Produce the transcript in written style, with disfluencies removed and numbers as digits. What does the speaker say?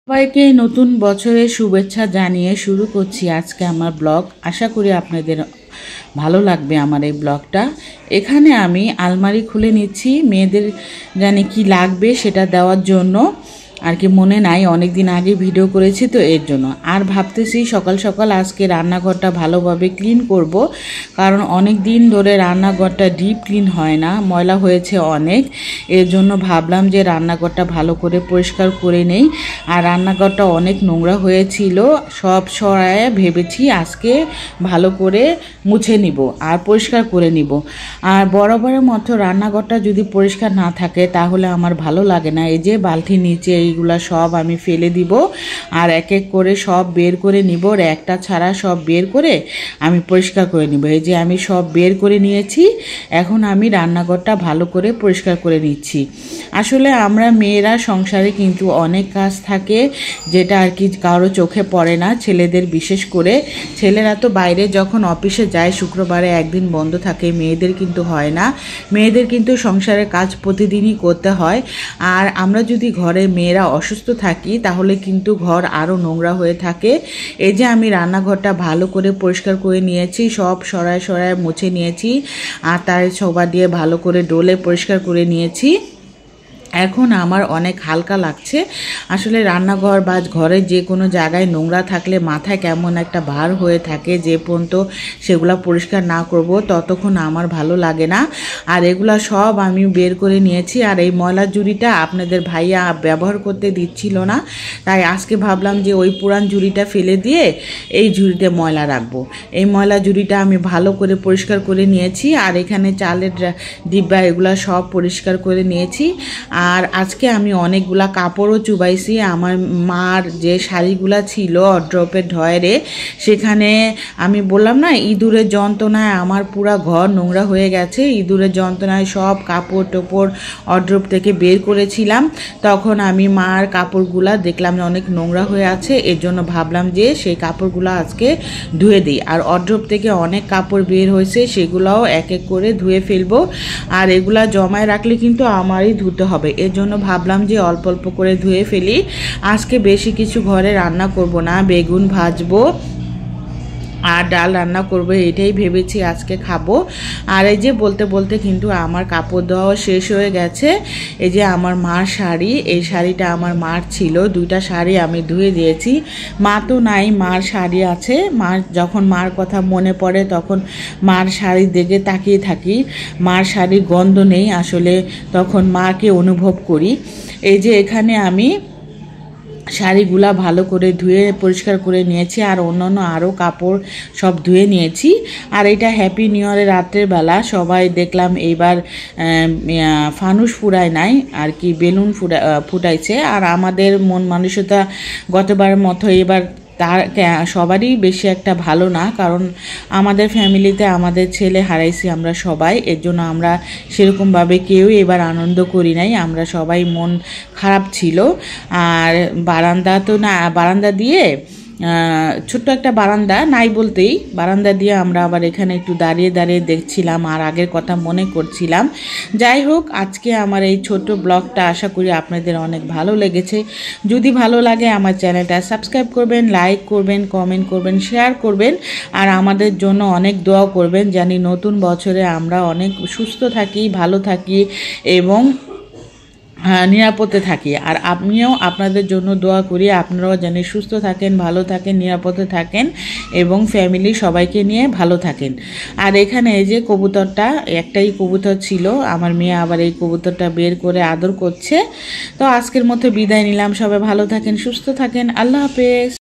সবাইকে নতুন বছরের শুভেচ্ছা জানিয়ে শুরু করছি আজকে আমার ব্লগ। আশা করি আপনাদের ভালো লাগবে আমার এই ব্লগটা। এখানে আমি আলমারি খুলে নিচ্ছি মেয়েদের জানি কি লাগবে সেটা দেওয়ার জন্য আর কি, মনে নাই, অনেক দিন আগে ভিডিও করেছি তো এর জন্য। আর ভাবতেছি সকাল সকাল আজকে রান্নাঘরটা ভালোভাবে ক্লিন করব, কারণ অনেক দিন ধরে রান্নাঘরটা ডিপ ক্লিন হয় না, ময়লা হয়েছে অনেক। এর জন্য ভাবলাম যে রান্নাঘরটা ভালো করে পরিষ্কার করে নেই। আর রান্নাঘরটা অনেক নোংরা হয়েছিল, সব সরায়ে ভেবেছি আজকে ভালো করে মুছে নিব আর পরিষ্কার করে নিব। আর বরাবরের মতো রান্নাঘরটা যদি পরিষ্কার না থাকে তাহলে আমার ভালো লাগে না। এই যে বালতির নিচে এইগুলা সব আমি ফেলে দিব আর এক এক করে সব বের করে নিব, একটা ছাড়া সব বের করে আমি পরিষ্কার করে নিব। এই যে আমি সব বের করে নিয়েছি, এখন আমি রান্নাঘরটা ভালো করে পরিষ্কার করে নিচ্ছি। আসলে আমরা মেয়েরা সংসারে কিন্তু অনেক কাজ থাকে, যেটা আর কি কারো চোখে পড়ে না, ছেলেদের বিশেষ করে। ছেলেরা তো বাইরে যখন অফিসে যায় শুক্রবারে একদিন বন্ধ থাকে, মেয়েদের কিন্তু হয় না। মেয়েদের কিন্তু সংসারের কাজ প্রতিদিনই করতে হয়। আর আমরা যদি ঘরে মেয়েরা অসুস্থ থাকি তাহলে কিন্তু ঘর আরও নোংরা হয়ে থাকে। এই যে আমি রান্নাঘরটা ভালো করে পরিষ্কার করে নিয়েছি, সব সরায় সরায় মুছে নিয়েছি আর তার সোবা দিয়ে ভালো করে ডলে পরিষ্কার করে নিয়েছি। এখন আমার অনেক হালকা লাগছে। আসলে রান্নাঘর বা ঘরে যে কোনো জায়গায় নোংরা থাকলে মাথায় কেমন একটা ভার হয়ে থাকে, যে পর্যন্ত সেগুলো পরিষ্কার না করব ততক্ষণ আমার ভালো লাগে না। আর এগুলা সব আমি বের করে নিয়েছি। আর এই ময়লার ঝুড়িটা আপনাদের ভাইয়া ব্যবহার করতে দিচ্ছিল না, তাই আজকে ভাবলাম যে ওই পুরান ঝুড়িটা ফেলে দিয়ে এই ঝুড়িতে ময়লা রাখবো। এই ময়লা ঝুড়িটা আমি ভালো করে পরিষ্কার করে নিয়েছি। আর এখানে চালের ডিব্বা এগুলা সব পরিষ্কার করে নিয়েছি। আর আজকে আমি অনেকগুলা কাপড়ও চুবাইছি। আমার মার যে শাড়িগুলা ছিল অড্রপের ড্রয়ারে, সেখানে আমি বললাম না ইঁদুরের যন্ত্রণায় আমার পুরা ঘর নোংরা হয়ে গেছে। ইঁদুরের যন্ত্রণায় সব কাপড় টোপড় অড্রপ থেকে বের করেছিলাম, তখন আমি মার কাপড়গুলা দেখলাম অনেক নোংরা হয়ে আছে। এর জন্য ভাবলাম যে সেই কাপড়গুলো আজকে ধুয়ে দিই। আর অড্রপ থেকে অনেক কাপড় বের হয়েছে, সেগুলোও এক এক করে ধুয়ে ফেলবো। আর এগুলা জমায় রাখলে কিন্তু আমারই ধুতে হবে, এর জন্য ভাবলাম যে অল্প অল্প করে ধুয়ে ফেলি। আজকে বেশি কিছু ঘরে রান্না করব না, বেগুন ভাজবো আর ডাল রান্না করবো, এটাই ভেবেছি আজকে খাবো। আর এই যে বলতে বলতে কিন্তু আমার কাপড় ধোয়াও শেষ হয়ে গেছে। এই যে আমার মার শাড়ি, এই শাড়িটা আমার মার ছিল, দুইটা শাড়ি আমি ধুয়ে দিয়েছি। মা তো নাই, মার শাড়ি আছে। যখন মার কথা মনে পড়ে তখন মার শাড়ির দিকে তাকিয়ে থাকি। মার শাড়ির গন্ধ নেই, আসলে তখন মাকে অনুভব করি। এই যে এখানে আমি শাড়িগুলা ভালো করে ধুয়ে পরিষ্কার করে নিয়েছি, আর অন্যান্য আরও কাপড় সব ধুয়ে নিয়েছি। আর এটা হ্যাপি নিউ ইয়ারের রাত্রের বেলা সবাই দেখলাম এইবার ফানুস ফুরায় নাই আর কি, বেলুন ফুটাইছে। আর আমাদের মন মানসিকতা গতবারের মতো এবার তার সবারই বেশি একটা ভালো না, কারণ আমাদের ফ্যামিলিতে আমাদের ছেলে হারাইছি আমরা সবাই। এর জন্য আমরা সেরকমভাবে কেউই এবার আনন্দ করি নাই, আমরা সবাই মন খারাপ ছিল। আর বারান্দা তো না, বারান্দা দিয়ে ছোট্ট একটা বারান্দা নাই বলতেই, বারান্দা দিয়ে আমরা আবার এখানে একটু দাঁড়িয়ে দাঁড়িয়ে দেখছিলাম আর আগের কথা মনে করছিলাম। যাই হোক, আজকে আমার এই ছোট ব্লগটা আশা করি আপনাদের অনেক ভালো লেগেছে। যদি ভালো লাগে আমার চ্যানেলটা সাবস্ক্রাইব করবেন, লাইক করবেন, কমেন্ট করবেন, শেয়ার করবেন। আর আমাদের জন্য অনেক দোয়া করবেন, জানি নতুন বছরে আমরা অনেক সুস্থ থাকি, ভালো থাকি এবং নিরাপদে থাকি। আর আমিও আপনাদের জন্য দোয়া করি, আপনারাও জানি সুস্থ থাকেন, ভালো থাকেন, নিরাপদে থাকেন এবং ফ্যামিলি সবাইকে নিয়ে ভালো থাকেন। আর এখানে এই যে কবুতরটা, একটাই কবুতর ছিল, আমার মেয়ে আবার এই কবুতরটা বের করে আদর করছে। তো আজকের মতো বিদায় নিলাম, সবাই ভালো থাকেন, সুস্থ থাকেন, আল্লাহ হাফেজ।